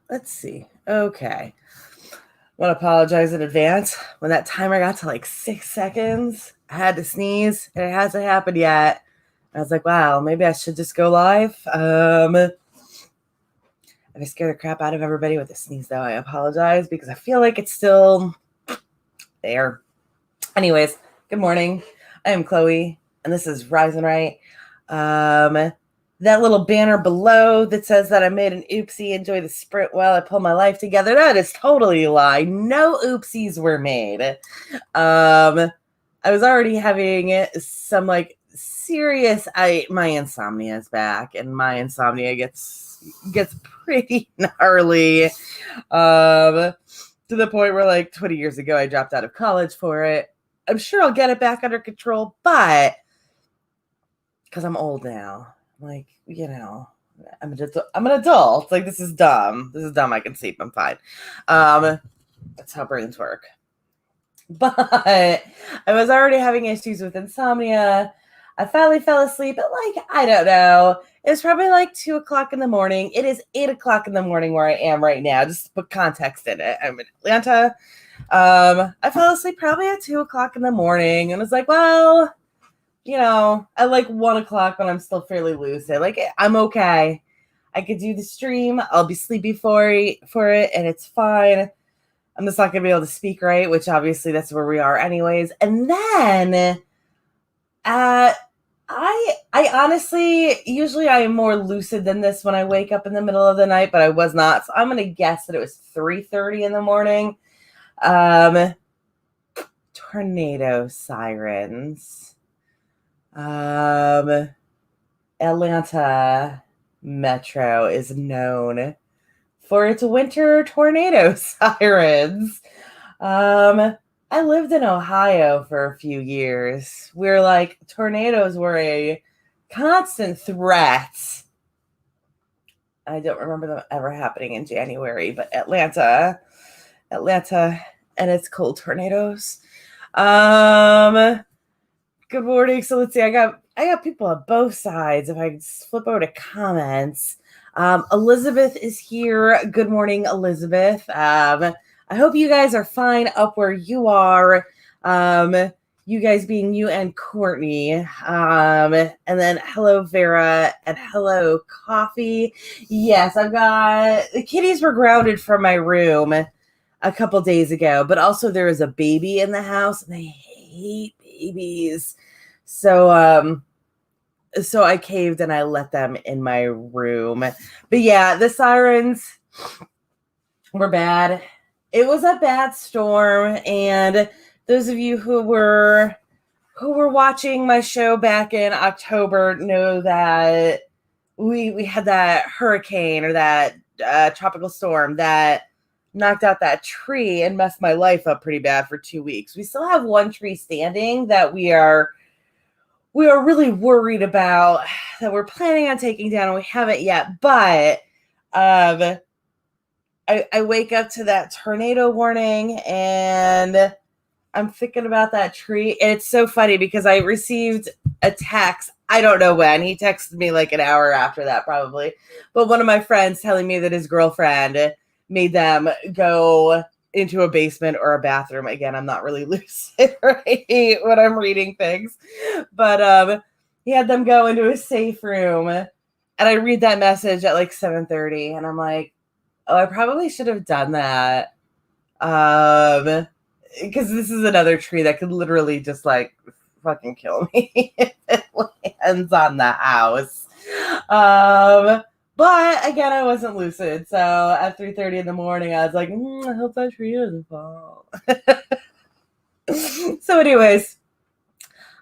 Let's see. Okay. I want to apologize in advance. When that timer got to like 6 seconds, I had to sneeze, and it hasn't happened yet. I was like, wow, maybe I should just go live. If I scare the crap out of everybody with a sneeze, though, I apologize because I feel like it's still there. Anyways, good morning. I am Chloe, and this is Rise and Right. That little banner below that says that I made an oopsie, enjoy the sprint while I pull my life together, that is totally a lie. No oopsies were made. I was already having some like serious, my insomnia is back, and my insomnia gets pretty gnarly. To the point where like 20 years ago, I dropped out of college for it. I'm sure I'll get it back under control, but because I'm old now, like, I'm an adult. Like, this is dumb. I can sleep. I'm fine. That's how brains work. But I was already having issues with insomnia. I finally fell asleep at I don't know. It was probably like 2:00 in the morning. It is 8:00 in the morning where I am right now, just to put context in it. I'm in Atlanta. I fell asleep probably at 2:00 in the morning and was like, well, at like 1:00 when I'm still fairly lucid. Like, I'm okay. I could do the stream. I'll be sleepy for it, and it's fine. I'm just not going to be able to speak right, which obviously that's where we are anyways. And then I honestly, usually I am more lucid than this when I wake up in the middle of the night, but I was not. So I'm going to guess that it was 3:30 in the morning. Tornado sirens. Atlanta Metro is known for its winter tornado sirens. I lived in Ohio for a few years where like tornadoes were a constant threat. I don't remember them ever happening in January, but Atlanta and its cold tornadoes. Good morning. So let's see. I got people on both sides. If I can flip over to comments. Elizabeth is here. Good morning, Elizabeth. I hope you guys are fine up where you are. You guys being you and Courtney. And then hello, Vera, and hello, Coffee. Yes, I've got the kitties were grounded from my room a couple days ago, but also there is a baby in the house, and they hate babies. So I caved and I let them in my room. But yeah, the sirens were bad. It was a bad storm, and those of you who were watching my show back in October know that we had that hurricane or that tropical storm that knocked out that tree and messed my life up pretty bad for 2 weeks. We still have one tree standing that we are really worried about, that we're planning on taking down, and we haven't yet. But I wake up to that tornado warning, and I'm thinking about that tree. And it's so funny because I received a text. I don't know when. He texted me like an hour after that, probably. But one of my friends telling me that his girlfriend made them go into a basement or a bathroom. Again, I'm not really lucid right when I'm reading things. But he had them go into a safe room. And I read that message at like 7:30. And I'm like, oh, I probably should have done that. Because this is another tree that could literally just like fucking kill me if it lands on the house. But again, I wasn't lucid. So at 3:30 in the morning, I was like, I hope that tree doesn't fall. So anyways,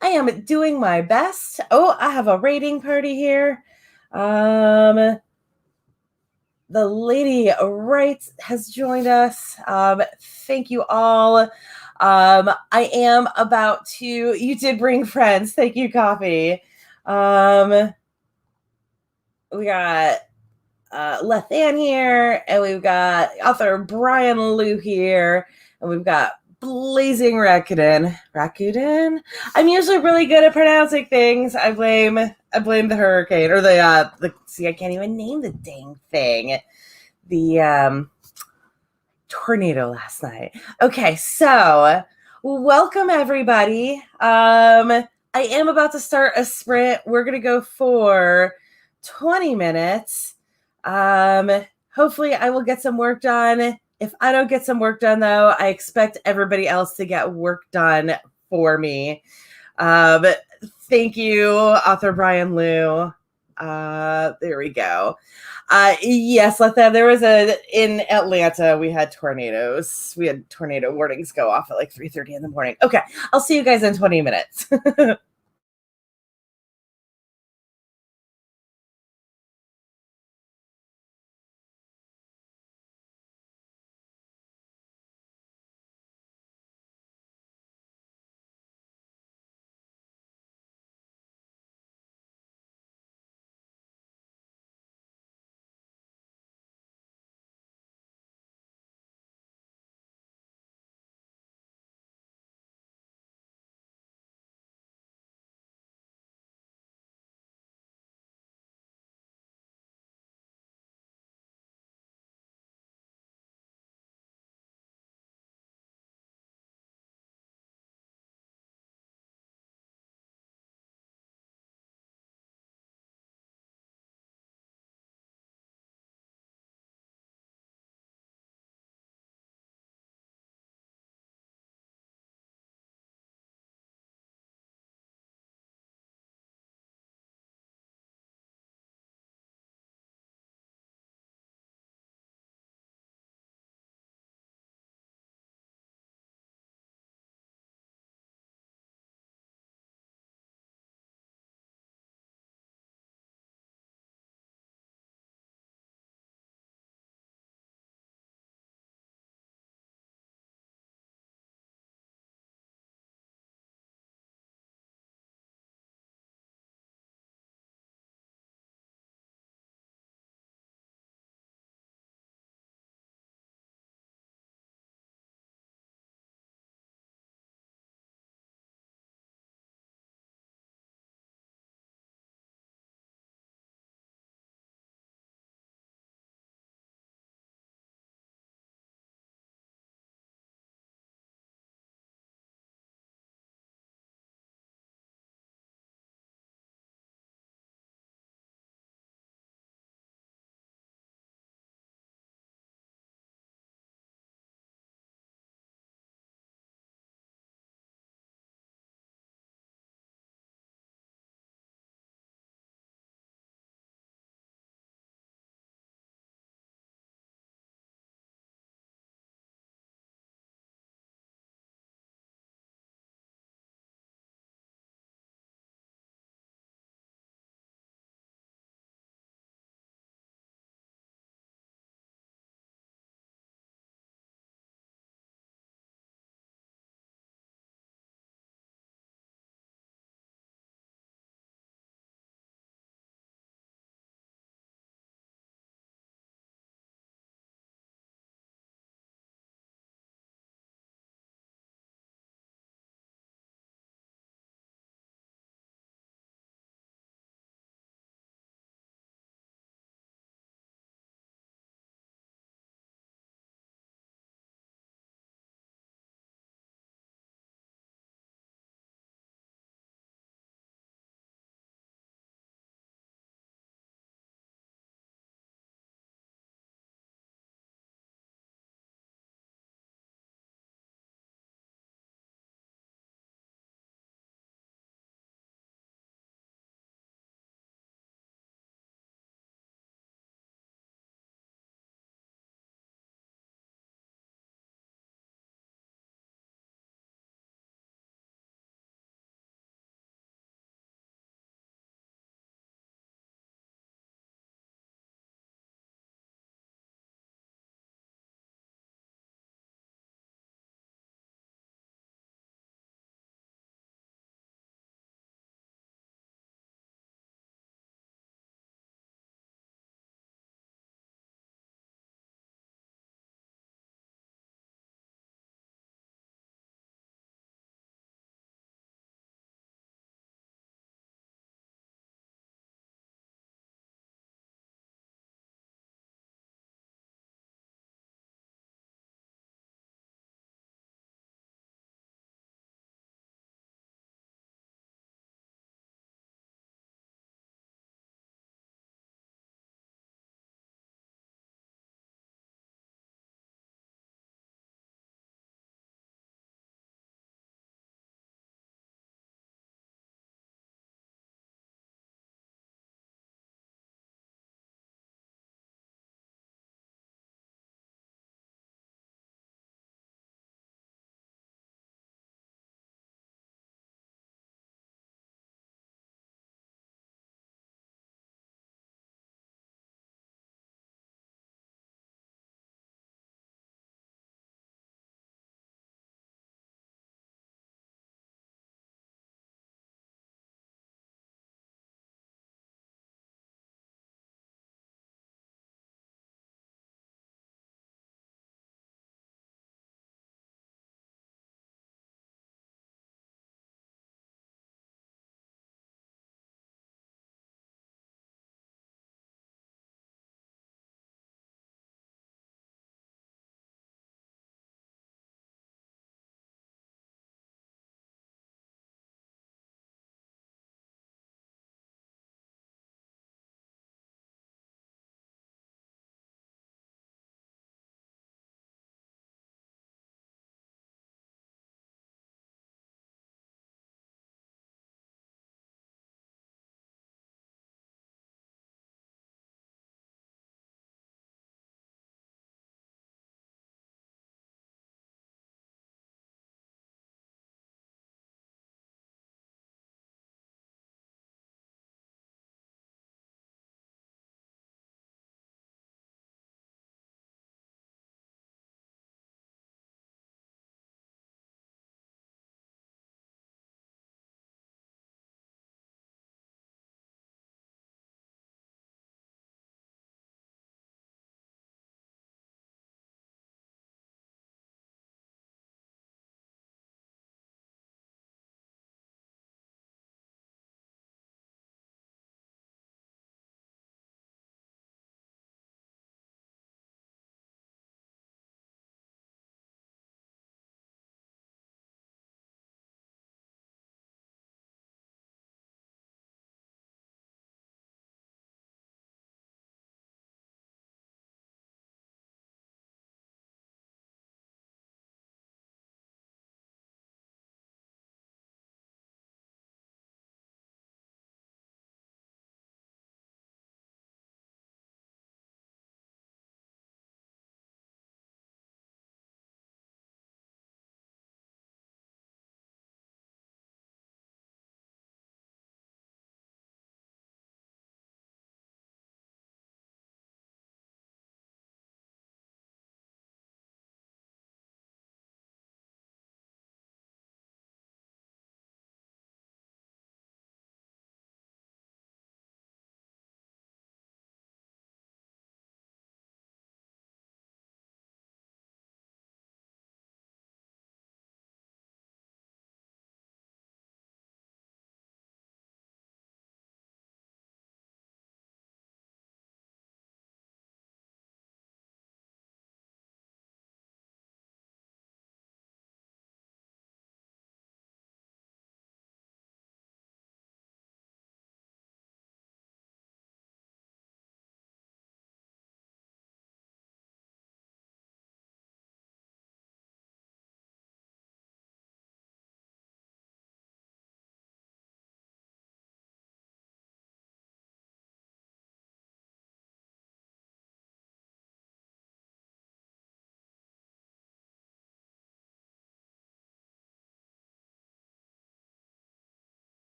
I am doing my best. Oh, I have a rating party here. The lady Wright has joined us. Thank you all. I am about to, you did bring friends. Thank you, Coffee. We got Lethan here, and we've got author Brian Liu here, and we've got Blazing Rakuten. I'm usually really good at pronouncing things. I blame the hurricane or the see, I can't even name the dang thing. the tornado last night. Okay, so welcome everybody. I am about to start a sprint. We're gonna go for 20 minutes. Hopefully I will get some work done. If I don't get some work done though, I expect everybody else to get work done for me. Thank you, author Brian Liu. There we go. Yes, there was in Atlanta, we had tornadoes. We had tornado warnings go off at like 3:30 in the morning. Okay, I'll see you guys in 20 minutes.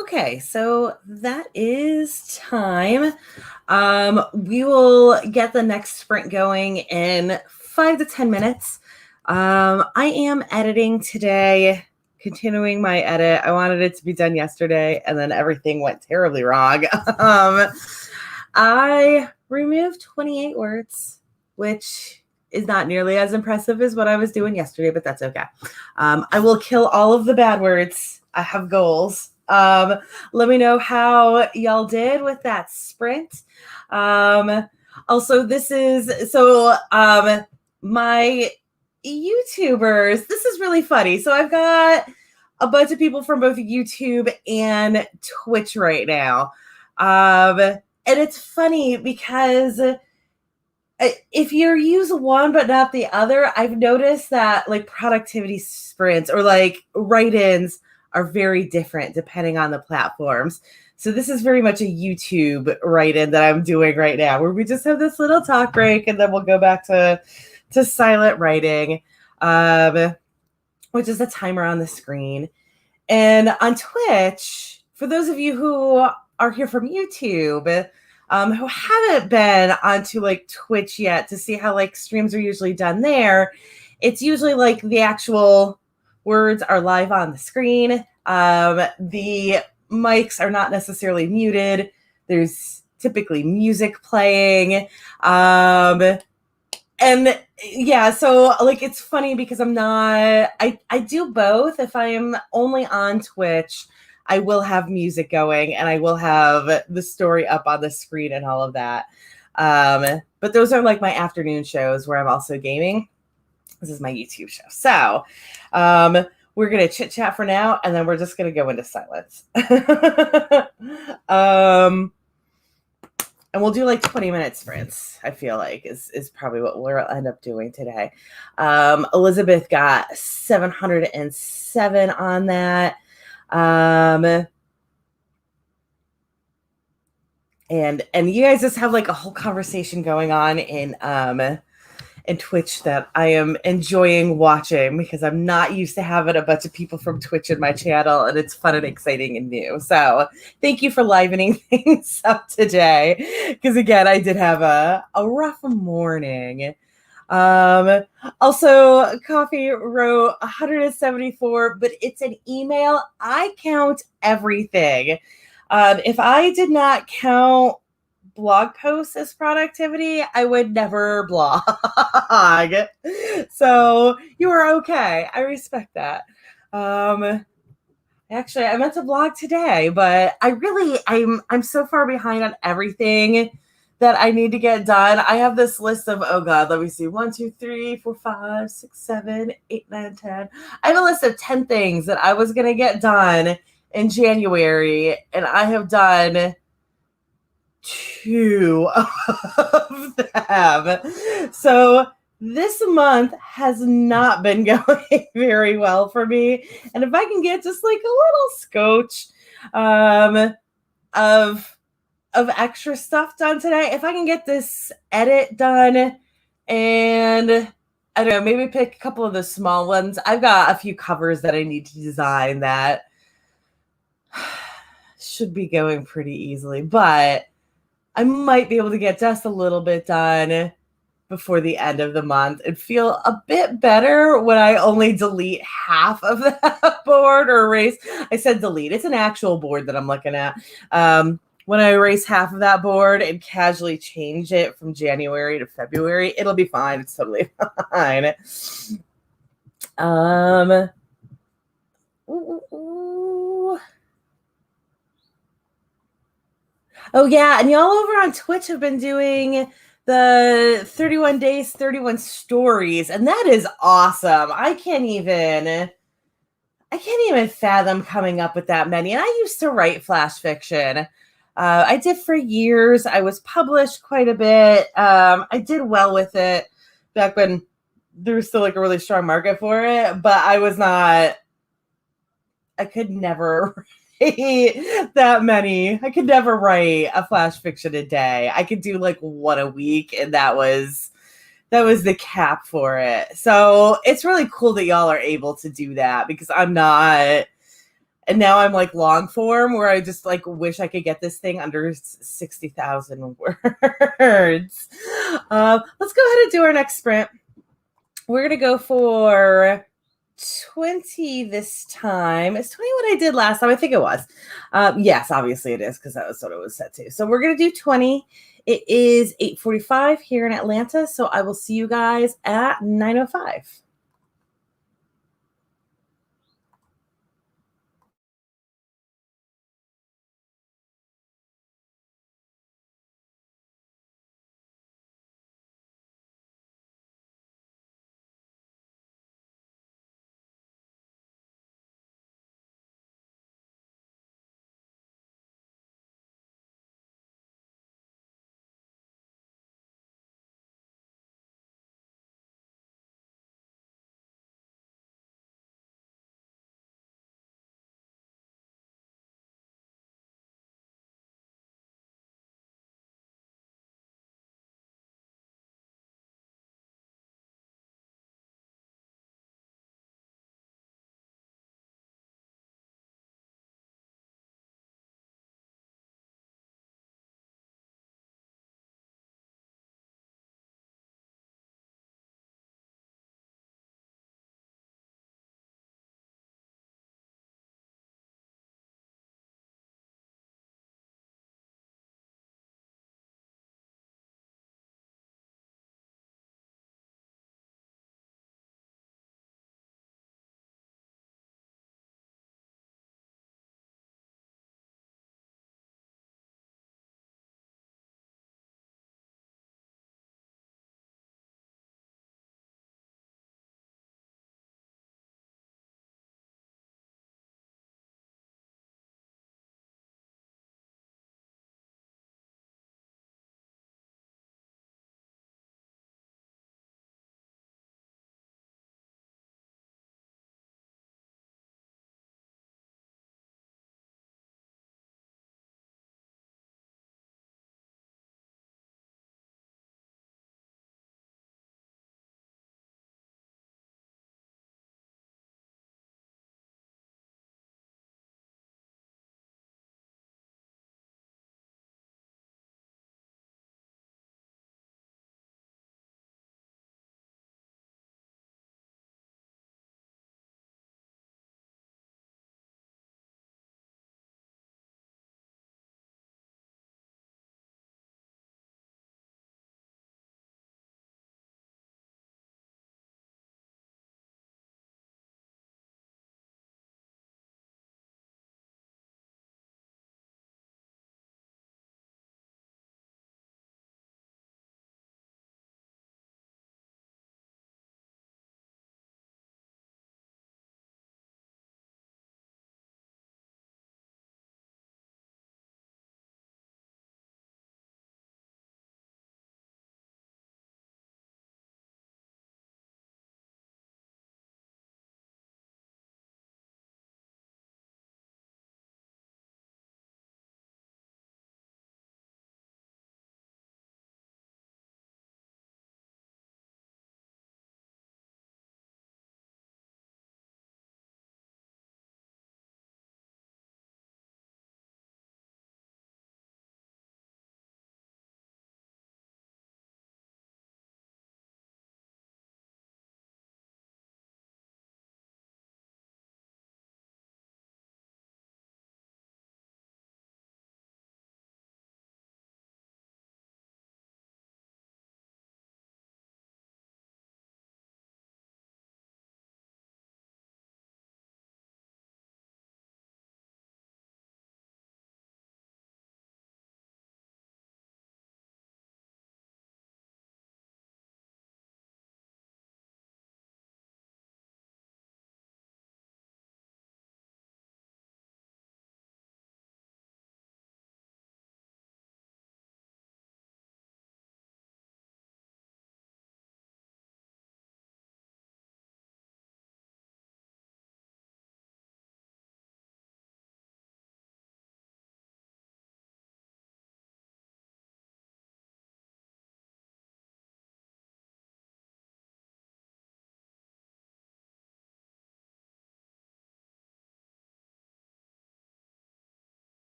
Okay, so that is time. We will get the next sprint going in 5 to 10 minutes. I am editing today, continuing my edit. I wanted it to be done yesterday, and then everything went terribly wrong. I removed 28 words, which is not nearly as impressive as what I was doing yesterday, but that's okay. I will kill all of the bad words. I have goals. Let me know how y'all did with that sprint. Also, this is my YouTubers. This is really funny. So I've got a bunch of people from both YouTube and Twitch right now. And it's funny because if you use one but not the other, I've noticed that like productivity sprints or like write-ins are very different depending on the platforms. So this is very much a YouTube write-in that I'm doing right now, where we just have this little talk break and then we'll go back to silent writing, which is a timer on the screen. And on Twitch, for those of you who are here from YouTube, who haven't been onto like Twitch yet to see how like streams are usually done there, it's usually like the actual words are live on the screen. The mics are not necessarily muted. There's typically music playing. And yeah, so like it's funny because I do both. If I am only on Twitch, I will have music going and I will have the story up on the screen and all of that. But those are like my afternoon shows where I'm also gaming. This is my YouTube show. So we're going to chit chat for now, and then we're just going to go into silence. And we'll do like 20-minute sprints, I feel like, is probably what we'll end up doing today. Elizabeth got 707 on that. And you guys just have like a whole conversation going on in Twitch that I am enjoying watching because I'm not used to having a bunch of people from Twitch in my channel, and it's fun and exciting and new. So thank you for livening things up today, because again, I did have a rough morning. Also, Coffee wrote 174, but it's an email. I count everything. If I did not count blog posts as productivity, I would never blog. So you are okay. I respect that. Actually, I meant to blog today, but I'm so far behind on everything that I need to get done. I have this list of, oh God, let me see, 1, 2, 3, 4, 5, 6, 7, 8, 9, 10. I have a list of 10 things that I was going to get done in January, and I have done 2 of them. So this month has not been going very well for me. And if I can get just like a little scotch of extra stuff done today, if I can get this edit done and I don't know, maybe pick a couple of the small ones. I've got a few covers that I need to design that should be going pretty easily, but I might be able to get just a little bit done before the end of the month and feel a bit better when I only delete half of that board or erase. I said delete. It's an actual board that I'm looking at. When I erase half of that board and casually change it from January to February, it'll be fine. It's totally fine. Oh, yeah. And y'all over on Twitch have been doing the 31 days, 31 stories. And that is awesome. I can't even fathom coming up with that many. And I used to write flash fiction. I did for years. I was published quite a bit. I did well with it back when there was still like a really strong market for it. But I could never that many. I could never write a flash fiction a day. I could do like one a week, and that was the cap for it. So it's really cool that y'all are able to do that, because I'm not. And now I'm like long form where I just like wish I could get this thing under 60,000 words. Let's go ahead and do our next sprint. We're going to go for 20 this time. Is 20 what I did last time? I think it was. Yes, obviously it is because that was what it was set to. So we're going to do 20. It is 8:45 here in Atlanta. So I will see you guys at 9:05.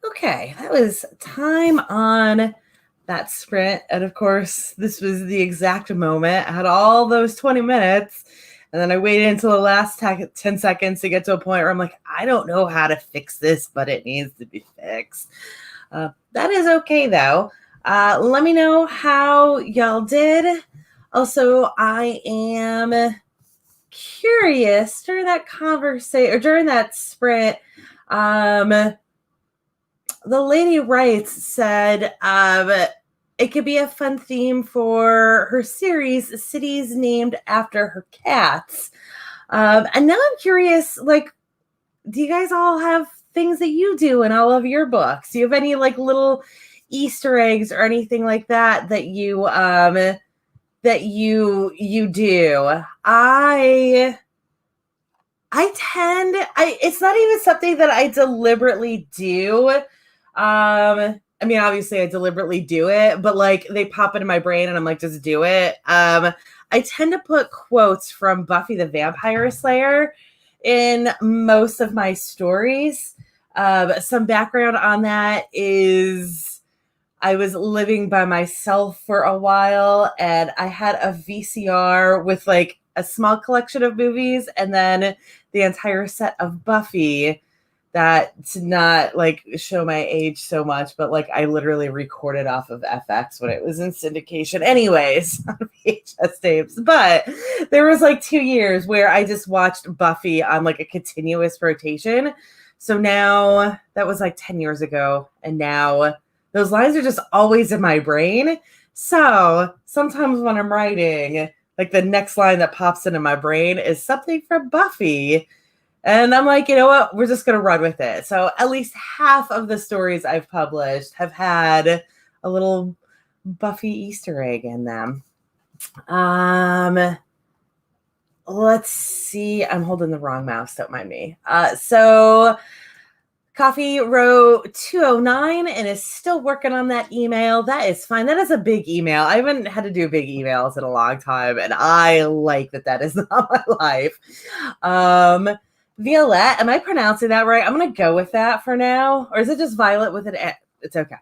Okay, that was time on that sprint. And of course, this was the exact moment. I had all those 20 minutes. And then I waited until the last 10 seconds to get to a point where I'm like, I don't know how to fix this, but it needs to be fixed. That is okay, though. Let me know how y'all did. Also, I am curious during that conversation or during that sprint. The lady writes said it could be a fun theme for her series, cities named after her cats. And now I'm curious, like, do you guys all have things that you do in all of your books? Do you have any like little Easter eggs or anything like that that you do? It's not even something that I deliberately do. I mean, obviously I deliberately do it, but like they pop into my brain and I'm like, just do it. I tend to put quotes from Buffy the Vampire Slayer in most of my stories. Some background on that is I was living by myself for a while and I had a VCR with like a small collection of movies and then the entire set of Buffy. That to not like show my age so much, but like I literally recorded off of FX when it was in syndication anyways on VHS tapes. But there was like 2 years where I just watched Buffy on like a continuous rotation. So now that was like 10 years ago. And now those lines are just always in my brain. So sometimes when I'm writing, like the next line that pops into my brain is something from Buffy. And I'm like, you know what? We're just going to run with it. So at least half of the stories I've published have had a little Buffy Easter egg in them. Let's see. I'm holding the wrong mouse. Don't mind me. So Coffee row 209 and is still working on that email. That is fine. That is a big email. I haven't had to do big emails in a long time. And I like that is not my life. Violette, am I pronouncing that right? I'm going to go with that for now. Or is it just Violet with an E? It's okay.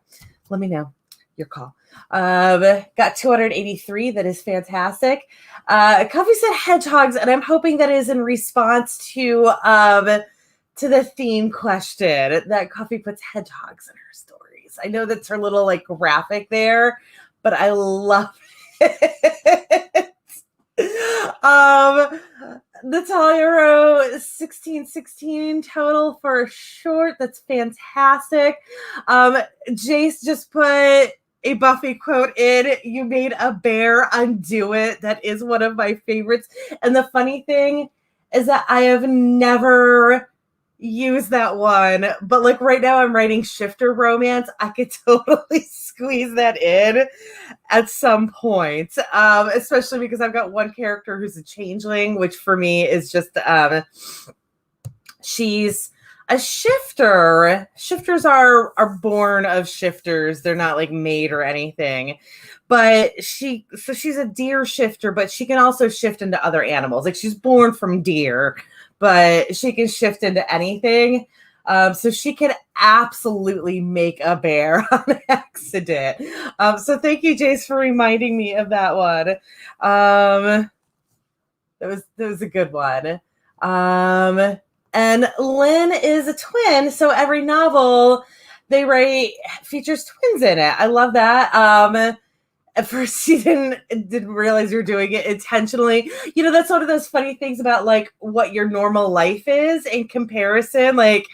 Let me know. Your call. Got 283. That is fantastic. Coffee said hedgehogs, and I'm hoping that is in response to the theme question that Coffee puts hedgehogs in her stories. I know that's her little like graphic there, but I love it. Natalia wrote 1616 total for a short. That's fantastic. Jace just put a Buffy quote in. You made a bear undo it. That is one of my favorites. And the funny thing is that I have never used that one, but like right now I'm writing shifter romance. I could totally squeeze that in at some point, especially because I've got one character who's a changeling, which for me is just she's a shifter. Shifters are born of shifters. They're not like made or anything. But she's a deer shifter, but she can also shift into other animals. Like she's born from deer, but she can shift into anything. So she can absolutely make a bear on accident. So thank you, Jace, for reminding me of that one. That was a good one. And Lynn is a twin, so every novel they write features twins in it. I love that. At first, she didn't realize you're doing it intentionally. You know, that's one of those funny things about like what your normal life is in comparison. Like,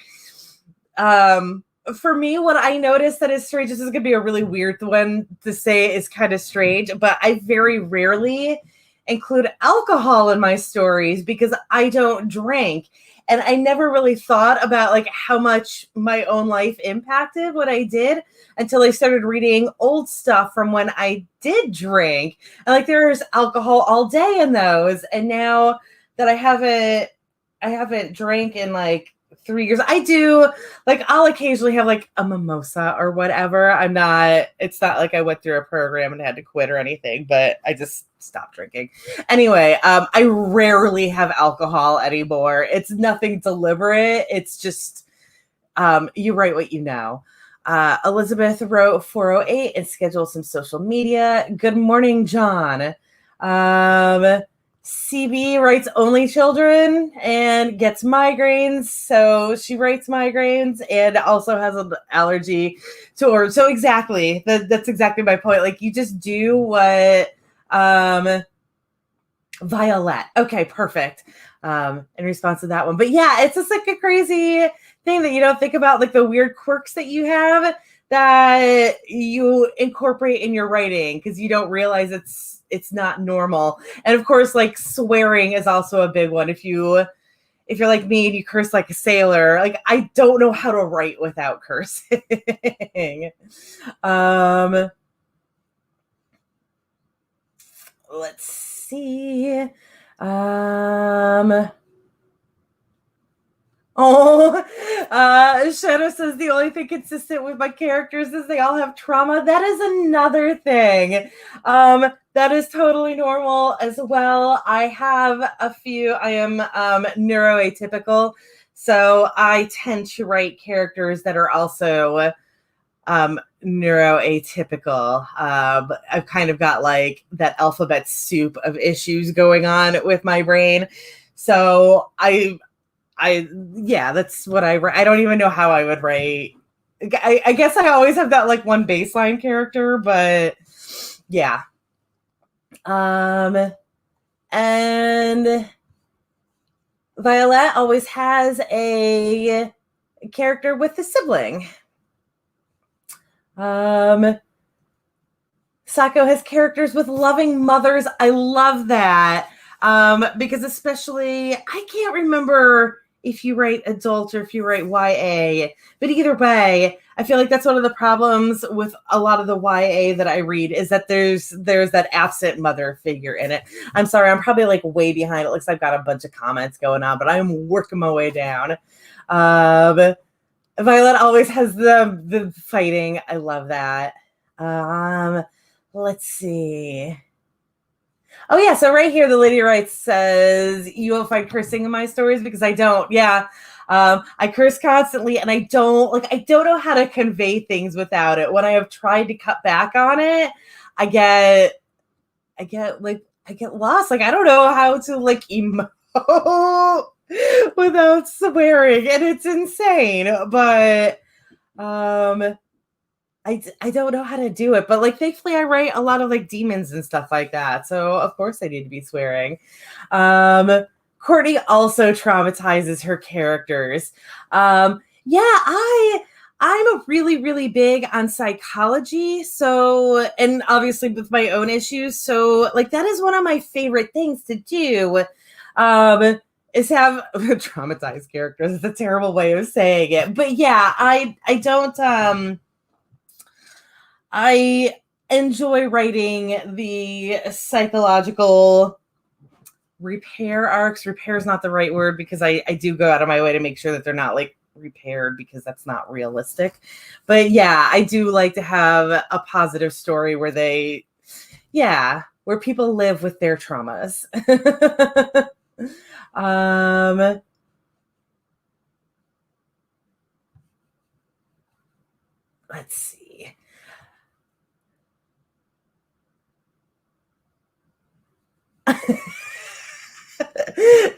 for me, what I noticed that is strange, this is going to be a really weird one to say is kind of strange, but I very rarely include alcohol in my stories because I don't drink. And I never really thought about like how much my own life impacted what I did until I started reading old stuff from when I did drink. And like there's alcohol all day in those. And now that I haven't drank in like 3 years. I do like I'll occasionally have like a mimosa or whatever. It's not like I went through a program and had to quit or anything, but I just stopped drinking. Anyway, I rarely have alcohol anymore. It's nothing deliberate. It's just you write what you know. Elizabeth wrote 408 and scheduled some social media. Good morning, John. CB writes only children and gets migraines. So she writes migraines and also has an allergy to her. So exactly. That's exactly my point. Like you just do what Violet. Okay, perfect. In response to that one. But yeah, it's just like a crazy thing that you don't think about, like the weird quirks that you have that you incorporate in your writing because you don't realize it's not normal. And of course, like swearing is also a big one. If you're like me and you curse like a sailor, like I don't know how to write without cursing. Let's see. Shadow says the only thing consistent with my characters is they all have trauma. That is another thing. That is totally normal as well. I have a few. I am neuroatypical, so I tend to write characters that are also neuroatypical. I've kind of got like that alphabet soup of issues going on with my brain. So yeah, that's what I write. I don't even know how I would write. I guess I always have that like one baseline character, but yeah. And Violet always has a character with a sibling. Sako has characters with loving mothers. I love that. Because especially, I can't remember if you write adult or if you write YA, but either way, I feel like that's one of the problems with a lot of the YA that I read is that there's that absent mother figure in it. I'm sorry, I'm probably like way behind. It looks like I've got a bunch of comments going on, but I'm working my way down. Violet always has the fighting. I love that. Let's see. Oh yeah, so right here the lady writes says you will find cursing in my stories because I don't. Yeah. I curse constantly and I don't know how to convey things without it. When I have tried to cut back on it, I get lost. Like I don't know how to like emote without swearing, and it's insane. But I don't know how to do it, but like thankfully I write a lot of like demons and stuff like that. So of course I need to be swearing. Courtney also traumatizes her characters. Yeah, I'm really, really big on psychology. So, and obviously with my own issues. So like that is one of my favorite things to do. Is have traumatized characters. It's a terrible way of saying it. But yeah, I don't I enjoy writing the psychological repair arcs. Repair is not the right word because I do go out of my way to make sure that they're not like repaired because that's not realistic. But yeah, I do like to have a positive story where where people live with their traumas. Let's see.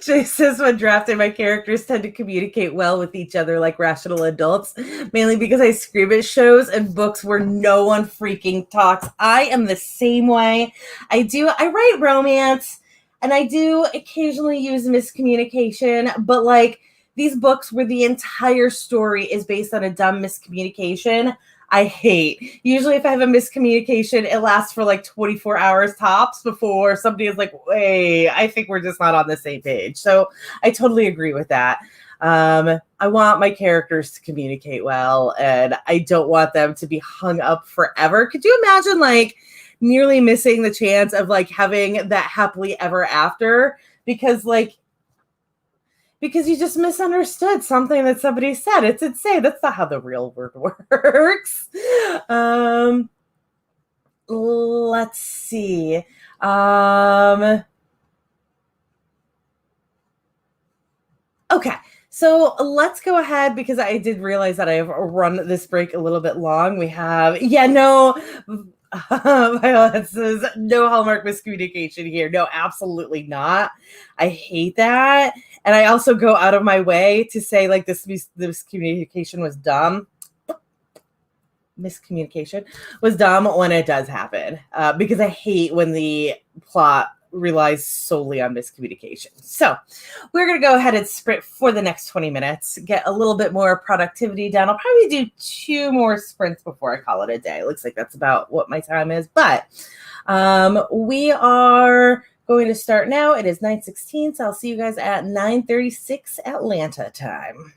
Jay says when drafting, my characters tend to communicate well with each other like rational adults, mainly because I scream at shows and books where no one freaking talks. I am the same way. I write romance and I do occasionally use miscommunication, but like these books where the entire story is based on a dumb miscommunication, I hate. Usually if I have a miscommunication, it lasts for like 24 hours tops before somebody is like, wait, I think we're just not on the same page. So I totally agree with that. I want my characters to communicate well and I don't want them to be hung up forever. Could you imagine like nearly missing the chance of like having that happily ever after because you just misunderstood something that somebody said. It's insane. That's not how the real world works. Let's see. Okay. So let's go ahead because I did realize that I've run this break a little bit long. We have, yeah, no, Violet says no Hallmark miscommunication here. No, absolutely not. I hate that. And I also go out of my way to say like this miscommunication was dumb. Miscommunication was dumb when it does happen because I hate when the plot relies solely on miscommunication. So we're going to go ahead and sprint for the next 20 minutes, get a little bit more productivity done. I'll probably do 2 more sprints before I call it a day. It looks like that's about what my time is, but we are going to start now. It is 9:16, so I'll see you guys at 9:36 Atlanta time.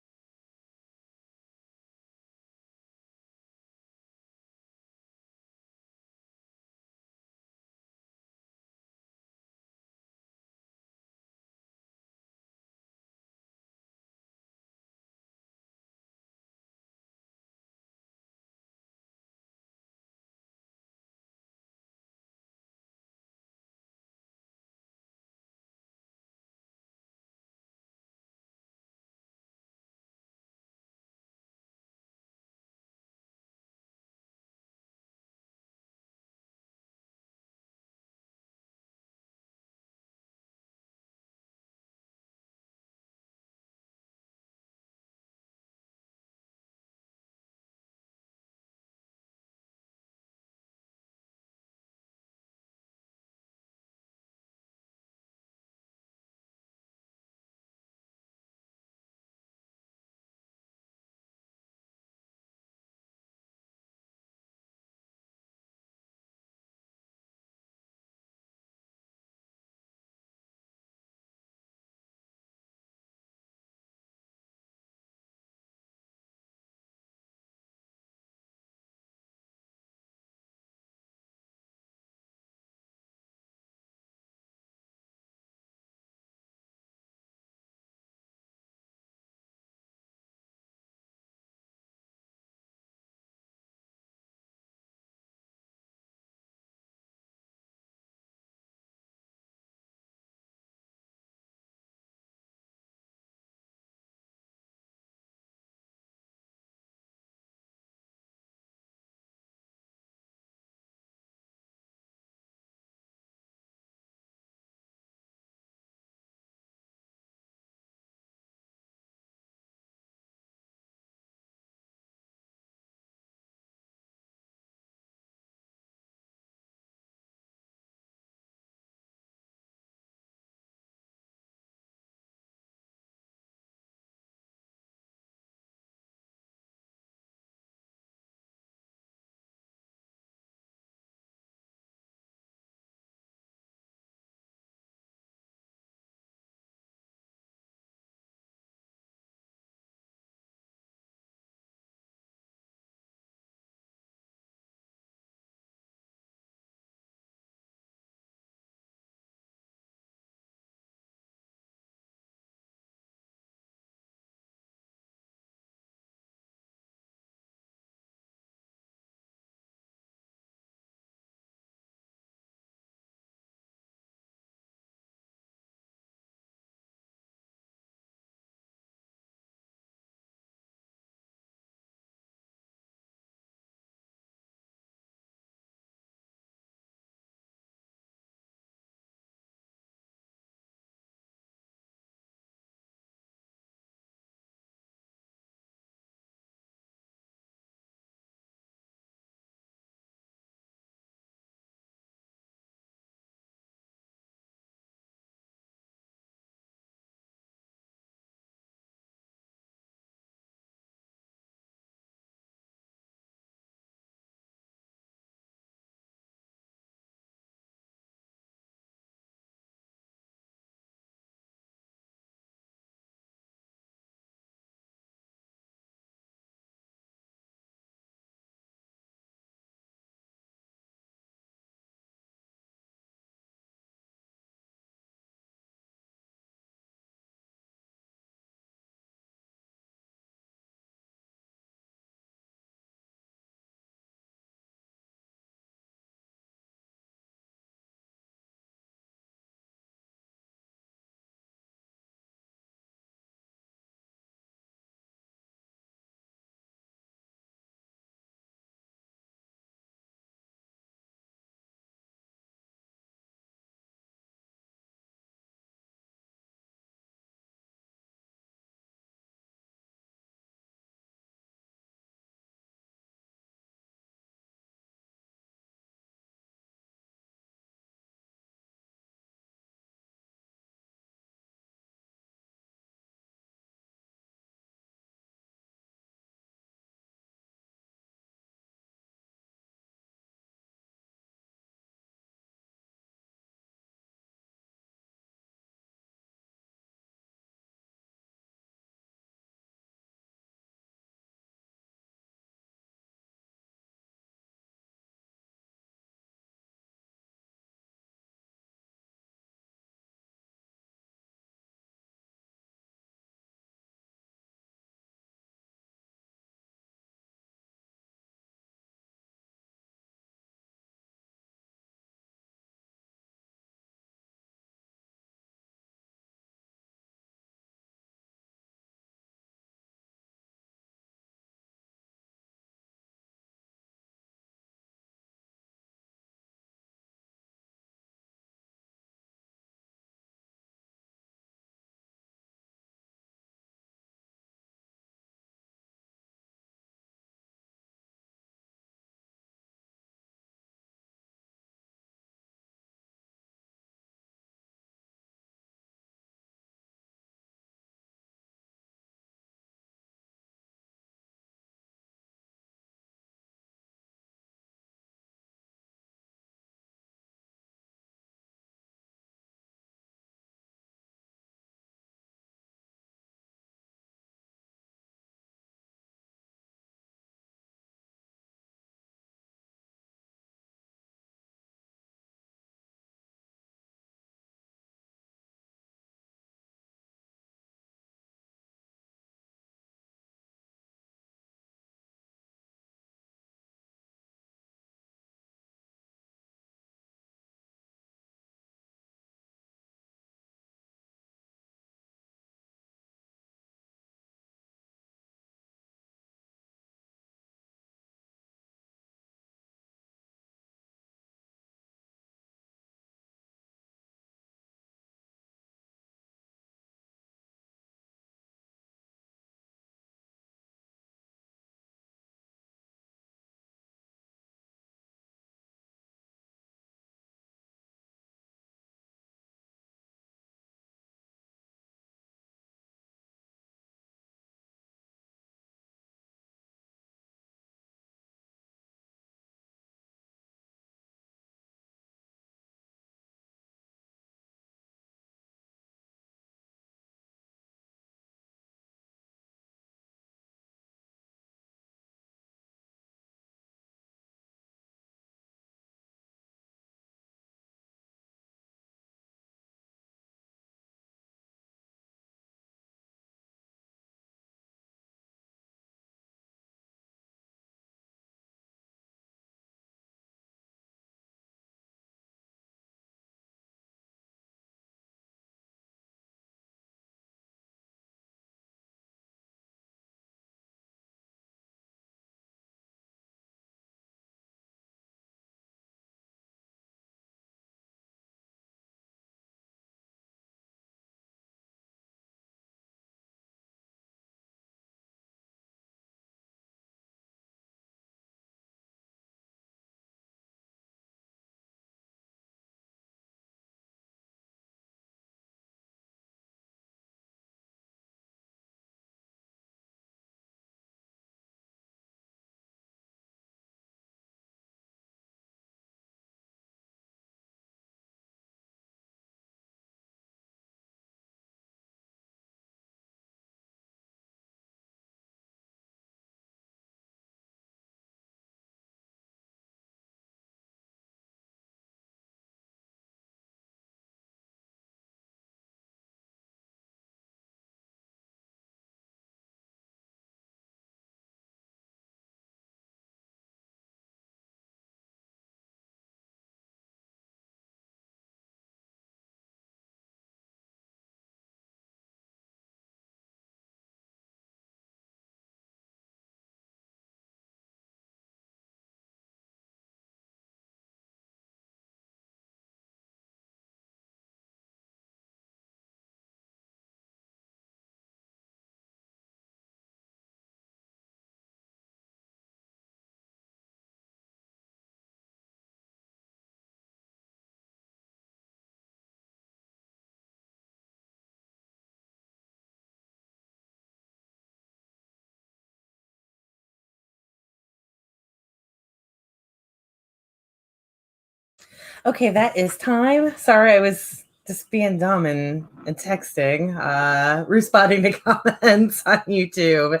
Okay, that is time. Sorry, I was just being dumb and texting, responding to comments on YouTube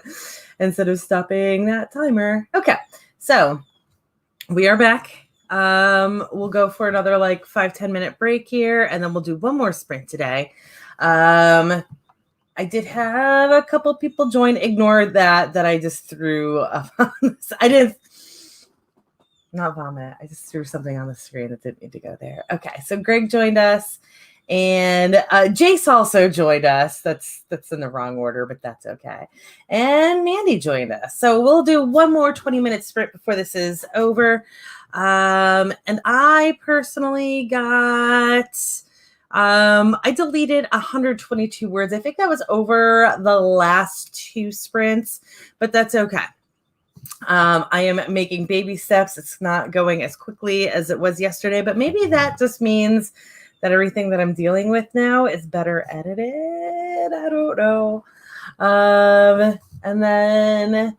instead of stopping that timer. Okay, so we are back. We'll go for another like 5-10 minute break here, and then we'll do one more sprint today. I did have a couple people join. Ignore that I just threw up on this. I didn't. Not vomit. I just threw something on the screen that didn't need to go there. Okay, so Greg joined us, and Jace also joined us. That's in the wrong order, but that's okay. And Mandy joined us. So we'll do one more 20-minute sprint before this is over. And I personally got, I deleted 122 words. I think that was over the last 2 sprints, but that's okay. I am making baby steps. It's not going as quickly as it was yesterday, but maybe that just means that everything that I'm dealing with now is better edited. I don't know. And then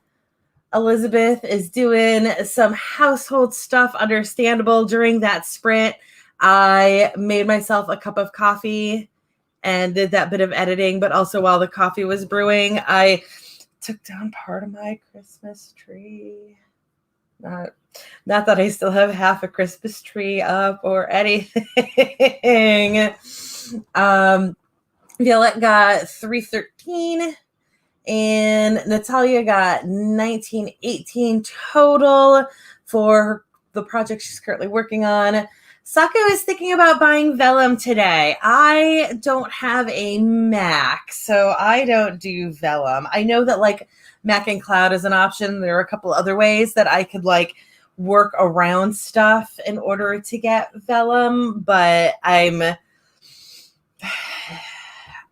Elizabeth is doing some household stuff, understandable. During that sprint, I made myself a cup of coffee and did that bit of editing, but also while the coffee was brewing, I took down part of my Christmas tree. Not that I still have half a Christmas tree up or anything. Violet got 313 and Natalia got 1918 total for the project she's currently working on. Sako is thinking about buying vellum today. I don't have a Mac, so I don't do vellum. I know that like Mac and Cloud is an option. There are a couple other ways that I could like work around stuff in order to get vellum, but I'm not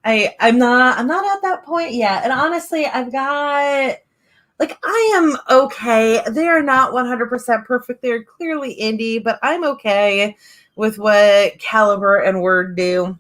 at that point yet. And honestly, I've got like, I am okay. They are not 100% perfect. They're clearly indie, but I'm okay with what Caliber and Word do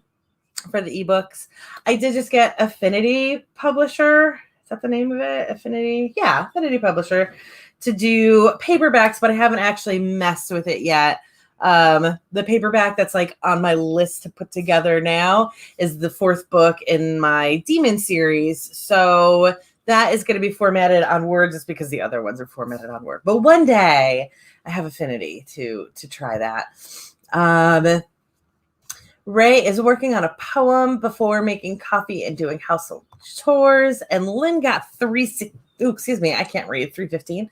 for the ebooks. I did just get Affinity Publisher. Is that the name of it? Affinity? Yeah, Affinity Publisher to do paperbacks, but I haven't actually messed with it yet. The paperback that's like on my list to put together now is the 4th book in my Demon series. So that is going to be formatted on Word just because the other ones are formatted on Word. But one day I have Affinity to try that. Ray is working on a poem before making coffee and doing household chores. And Lynn got 315.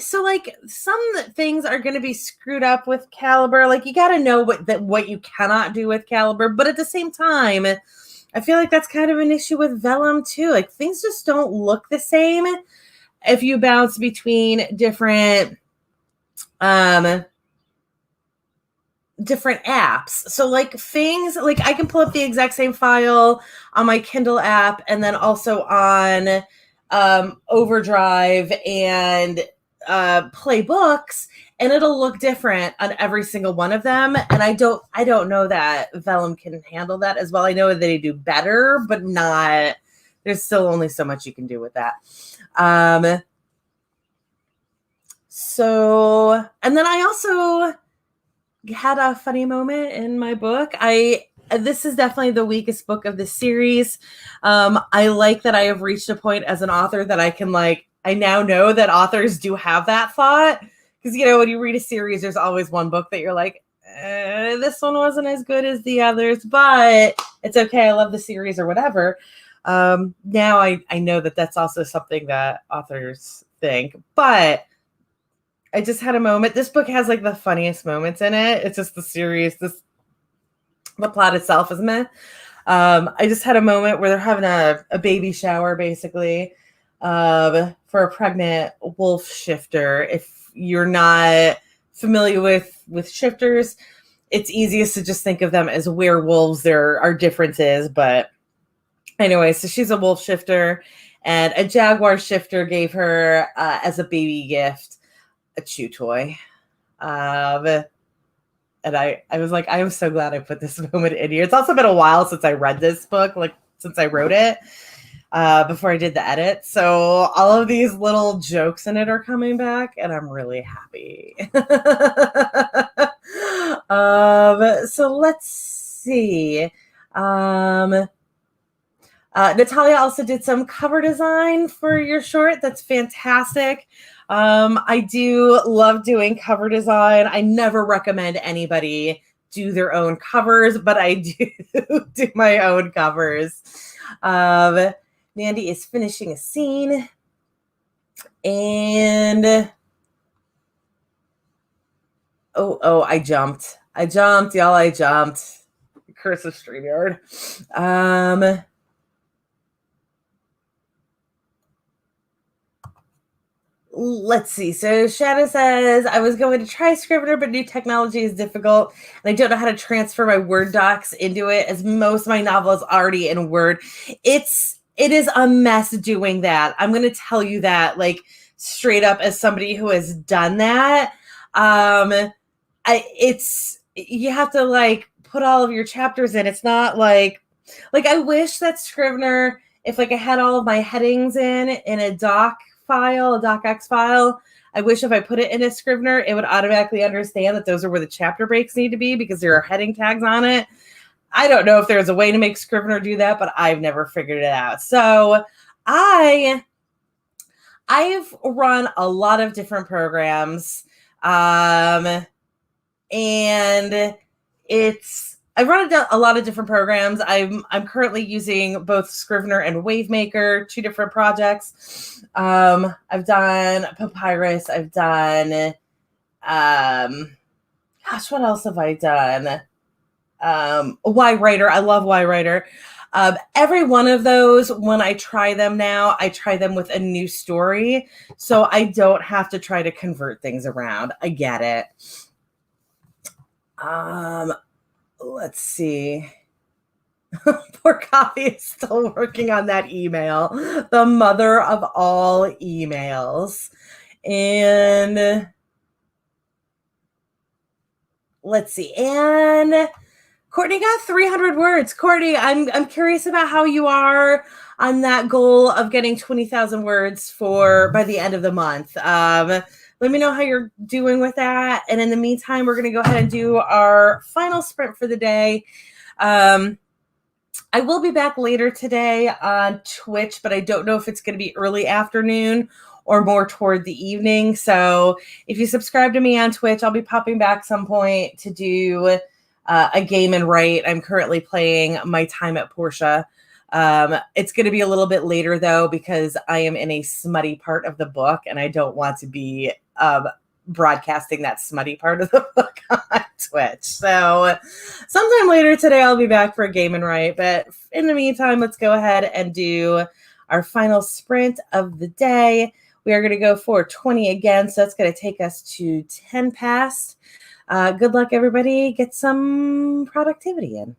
So like some things are going to be screwed up with Caliber. Like you got to know what you cannot do with Caliber. But at the same time, I feel like that's kind of an issue with vellum too. Like things just don't look the same if you bounce between different apps. So like things like I can pull up the exact same file on my Kindle app and then also on Overdrive and Play Books, and it'll look different on every single one of them. And I don't know that vellum can handle that as well. I know that they do better, but not. There's still only so much you can do with that. So, and then I also had a funny moment in my book. This is definitely the weakest book of the series. I like that I have reached a point as an author that I can like, I now know that authors do have that thought. Because, when you read a series, there's always one book that you're like, this one wasn't as good as the others, but it's okay. I love the series or whatever. Now I know that that's also something that authors think, but I just had a moment. This book has like the funniest moments in it. It's just the series, the plot itself is meh. I just had a moment where they're having a baby shower, basically, for a pregnant wolf shifter. If you're not familiar with shifters, it's easiest to just think of them as werewolves. There are differences, but anyway, so she's a wolf shifter, and a jaguar shifter gave her, as a baby gift, a chew toy. And I was like, I am so glad I put this moment in here. It's also been a while since I read this book, like since I wrote it. before I did the edit. So all of these little jokes in it are coming back, and I'm really happy. So let's see. Natalia also did some cover design for your short. That's fantastic. I do love doing cover design. I never recommend anybody do their own covers, but I do do my own covers. Mandy is finishing a scene. And I jumped. Y'all. I jumped. Curse of StreamYard. Let's see. So Shanna says, I was going to try Scrivener, but new technology is difficult. And I don't know how to transfer my Word docs into it, as most of my novel is already in Word. It is a mess doing that. I'm going to tell you that, like, straight up, as somebody who has done that. You have to, like, put all of your chapters in. It's not like I wish that Scrivener, if like I had all of my headings in a doc file, a docx file, I wish if I put it in a Scrivener, it would automatically understand that those are where the chapter breaks need to be because there are heading tags on it. I don't know if there's a way to make Scrivener do that, but I've never figured it out. So I've run a lot of different programs. And I've run a lot of different programs. I'm currently using both Scrivener and Wavemaker, two different projects. I've done Papyrus. I've done, what else have I done? YWriter. I love YWriter. Every one of those, when I try them now, I try them with a new story. So I don't have to try to convert things around. I get it. Let's see. Poor Coffee is still working on that email. The mother of all emails. And let's see. And Courtney got 300 words. Courtney, I'm curious about how you are on that goal of getting 20,000 words by the end of the month. Let me know how you're doing with that. And in the meantime, we're going to go ahead and do our final sprint for the day. I will be back later today on Twitch, but I don't know if it's going to be early afternoon or more toward the evening. So if you subscribe to me on Twitch, I'll be popping back some point to do a game and write. I'm currently playing My Time at Portia. It's going to be a little bit later, though, because I am in a smutty part of the book, and I don't want to be broadcasting that smutty part of the book on Twitch. So sometime later today, I'll be back for a game and write. But in the meantime, let's go ahead and do our final sprint of the day. We are going to go for 20 again. So that's going to take us to 10 past. Good luck, everybody. Get some productivity in.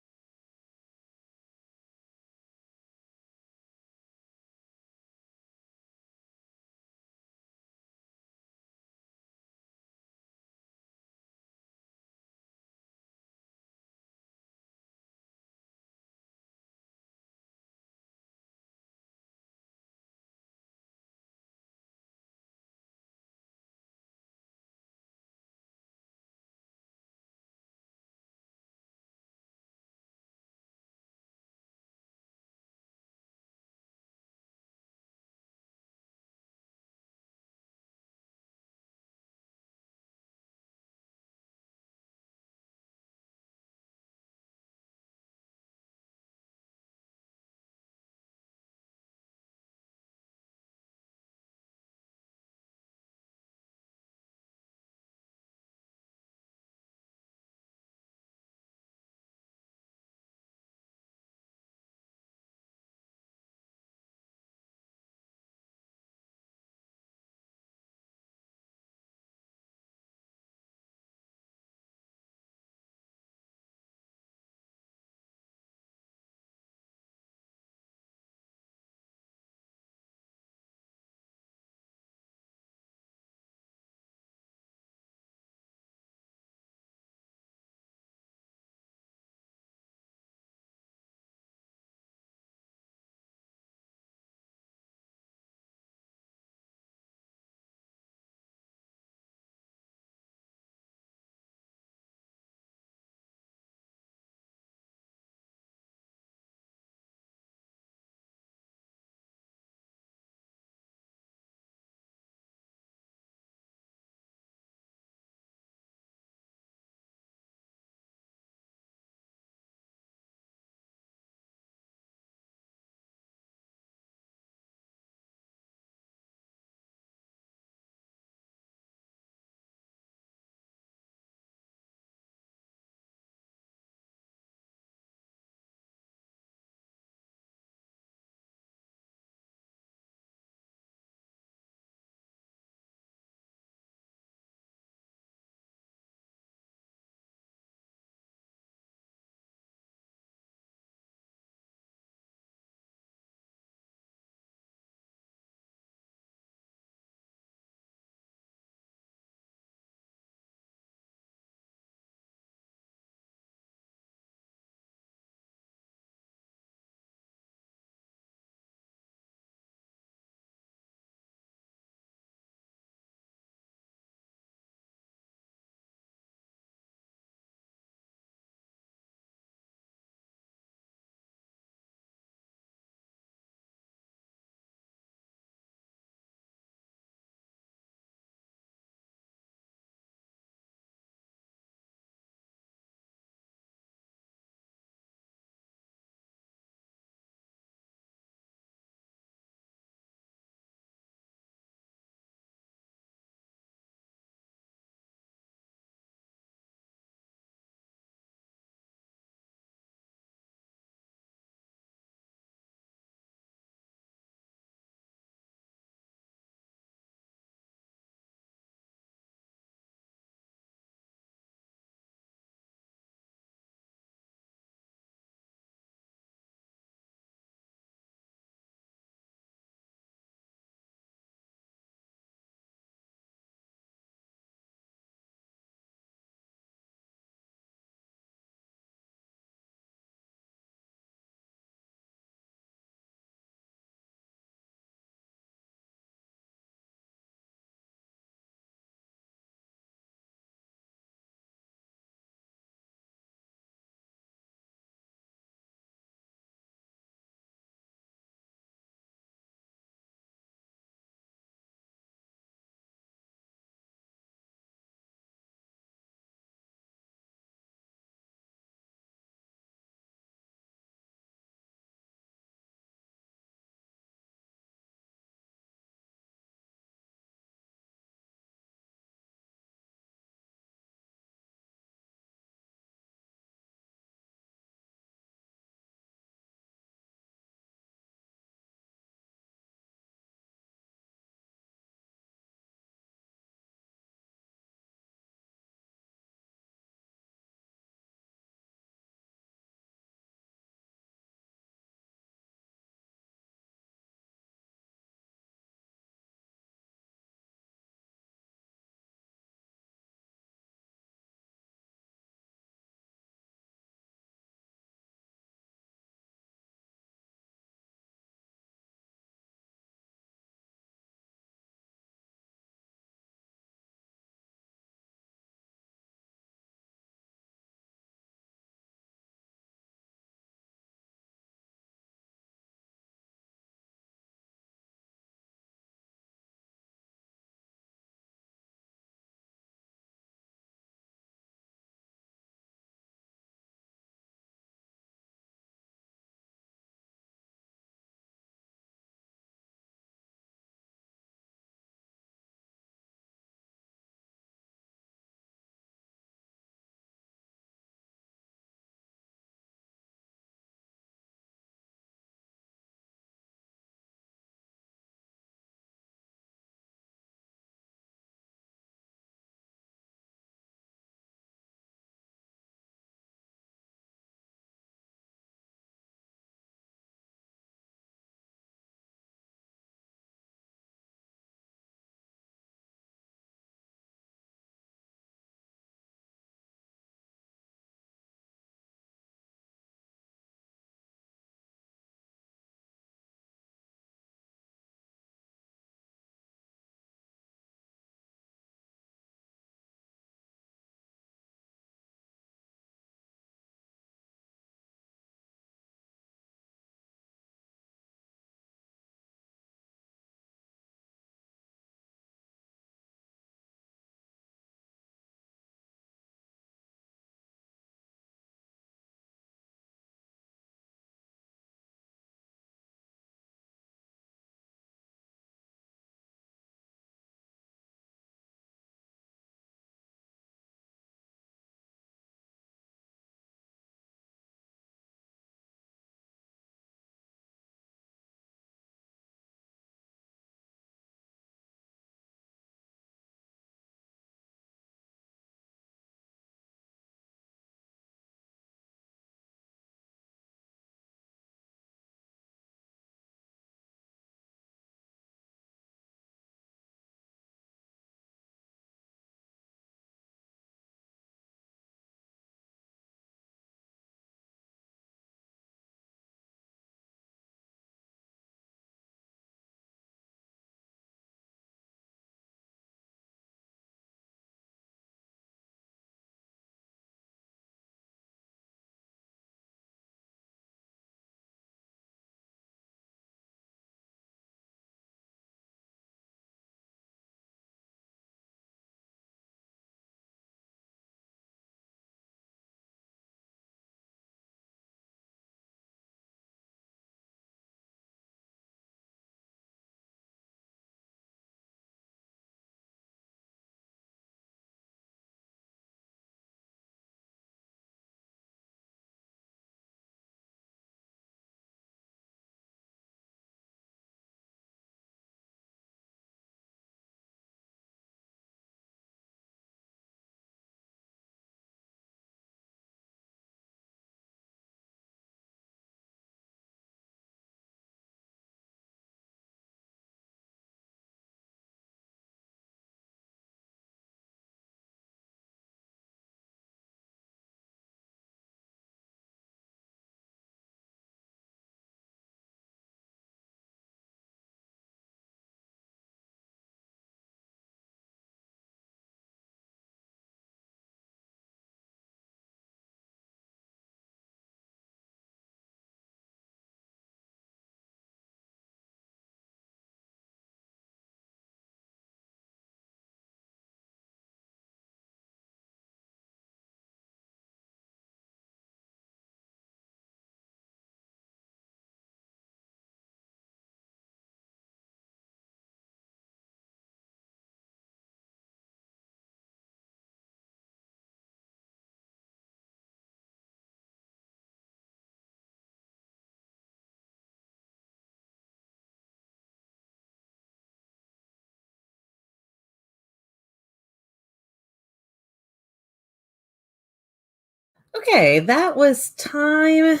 Okay, that was time.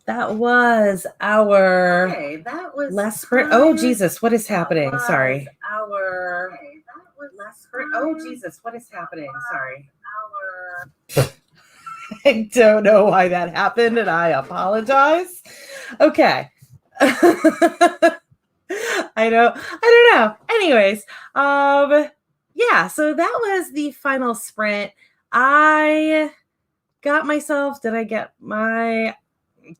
That was our last sprint. Oh, Jesus, what is happening? Sorry. Oh, Jesus, what is happening? Sorry. I don't know why that happened, and I apologize. Okay. I don't know. Anyways, yeah, so that was the final sprint. I got myself, did I get my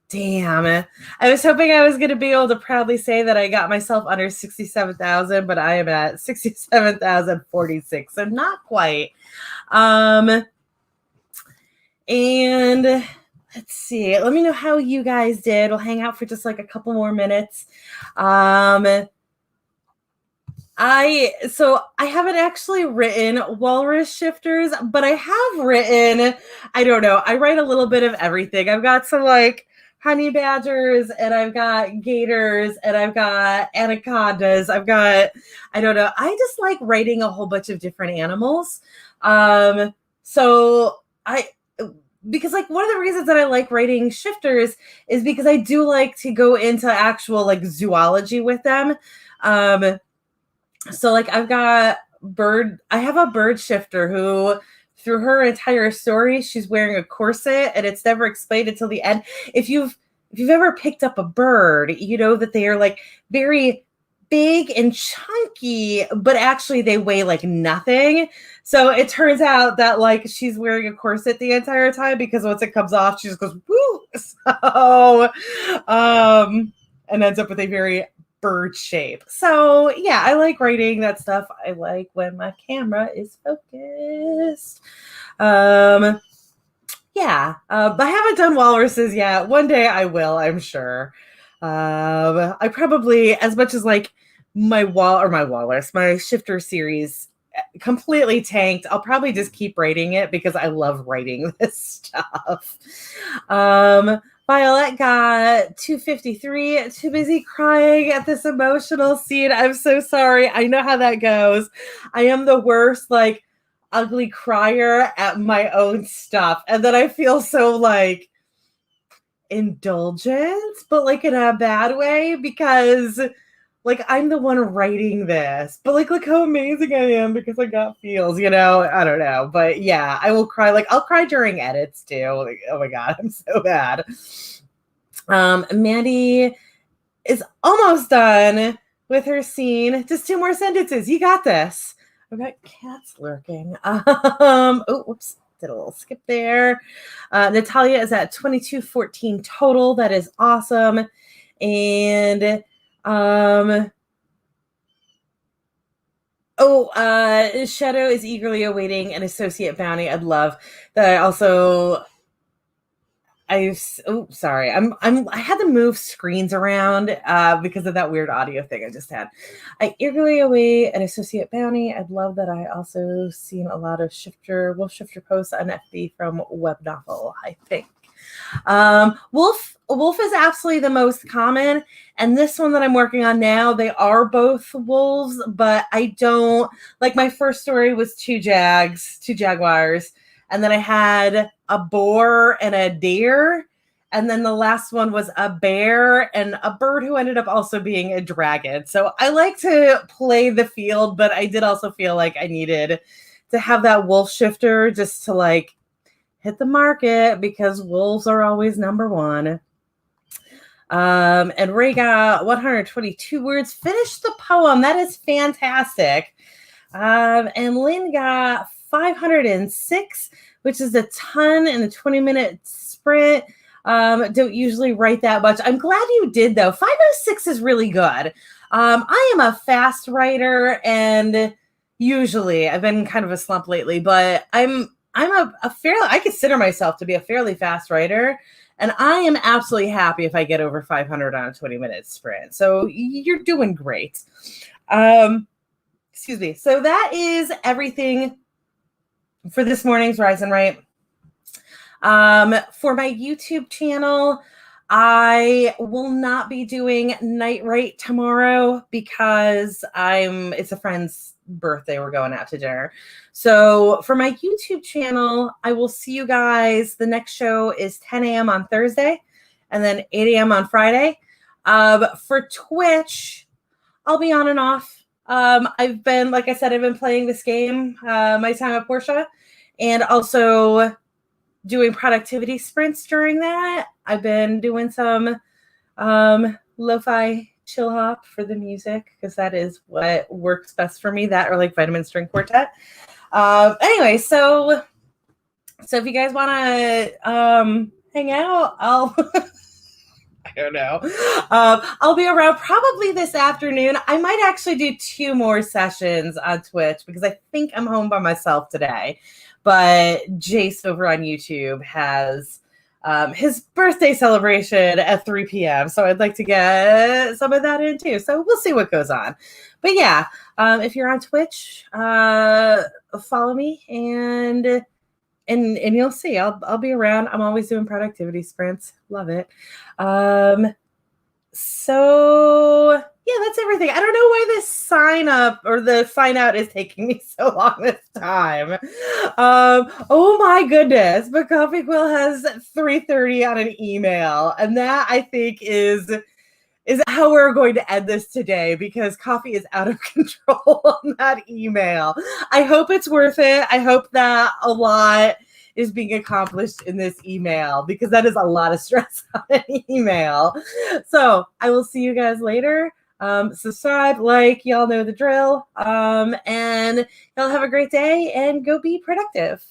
damn? I was hoping I was going to be able to proudly say that I got myself under 67,000, but I am at 67,046, so not quite. And let's see. Let me know how you guys did. We'll hang out for just like a couple more minutes. I haven't actually written walrus shifters, but I have written, I don't know, I write a little bit of everything. I've got some like honey badgers, and I've got gators, and I've got anacondas. I've got, I don't know, I just like writing a whole bunch of different animals. Because like one of the reasons that I like writing shifters is because I do like to go into actual like zoology with them. So like I have a bird shifter who through her entire story, she's wearing a corset, and it's never explained until the end. If you've ever picked up a bird, you know that they are like very big and chunky, but actually they weigh like nothing. So it turns out that like she's wearing a corset the entire time, because once it comes off, she just goes woo. So and ends up with a very bird shape. So yeah, I like writing that stuff. I like when my camera is focused. Yeah, I haven't done walruses yet. One day I will, I'm sure. I probably, as much as like my shifter series completely tanked, I'll probably just keep writing it because I love writing this stuff. Violet got 253. Too busy crying at this emotional scene. I'm so sorry. I know how that goes. I am the worst, like, ugly crier at my own stuff. And then I feel so, like, indulgent, but, like, in a bad way, because, like, I'm the one writing this. But, like, look how amazing I am because I got feels, you know? I don't know. But, yeah, I will cry. Like, I'll cry during edits, too. Like, oh, my God, I'm so bad. Mandy is almost done with her scene. Just 2 more sentences. You got this. I've got cats lurking. Oh, whoops. Did a little skip there. Natalia is at 2214 total. That is awesome. And Shadow is eagerly awaiting an associate bounty. I'd love that. I had to move screens around because of that weird audio thing I just had. I eagerly await an associate bounty. I'd love that. I also seen a lot of wolf shifter posts on FB from Web Novel, I think. Wolf is absolutely the most common, and this one that I'm working on now, they are both wolves, but I don't like. My first story was 2 jaguars, and then I had a boar and a deer, and then the last one was a bear and a bird who ended up also being a dragon. So I like to play the field, but I did also feel like I needed to have that wolf shifter just to like hit the market, because wolves are always number one. And Ray got 122 words. Finished the poem. That is fantastic. And Lynn got 506, which is a ton in a 20-minute sprint. Don't usually write that much. I'm glad you did, though. 506 is really good. I am a fast writer, and usually I've been kind of a slump lately, but I consider myself to be a fairly fast writer, and I am absolutely happy if I get over 500 on a 20-minute sprint. So you're doing great. Excuse me. So that is everything for this morning's Rise and Write. For my YouTube channel, I will not be doing Night Write tomorrow because it's a friend's birthday, we're going out to dinner. So for my YouTube channel, I will see you guys. The next show is 10 a.m. on Thursday and then 8 a.m. on Friday. For Twitch, I'll be on and off. I've been, like I said, I've been playing this game, My Time at Portia, and also doing productivity sprints during that. I've been doing some lo-fi chill hop for the music because that is what works best for me, that or like Vitamin String Quartet. Anyway, so if you guys want to hang out, I'll I don't know. I'll be around probably this afternoon. I might actually do 2 more sessions on Twitch because I think I'm home by myself today. But Jace over on YouTube has his birthday celebration at 3 p.m. So I'd like to get some of that in too. So we'll see what goes on. But yeah, if you're on Twitch, follow me and you'll see. I'll be around. I'm always doing productivity sprints. Love it. So yeah, that's everything. I don't know why this sign up or the sign out is taking me so long this time. Oh my goodness, but Coffee Quill has 3:30 on an email, and that I think is how we're going to end this today because Coffee is out of control on that email. I hope it's worth it. I hope that a lot is being accomplished in this email because that is a lot of stress on an email. So I will see you guys later. Subscribe, like, y'all know the drill. And y'all have a great day and go be productive.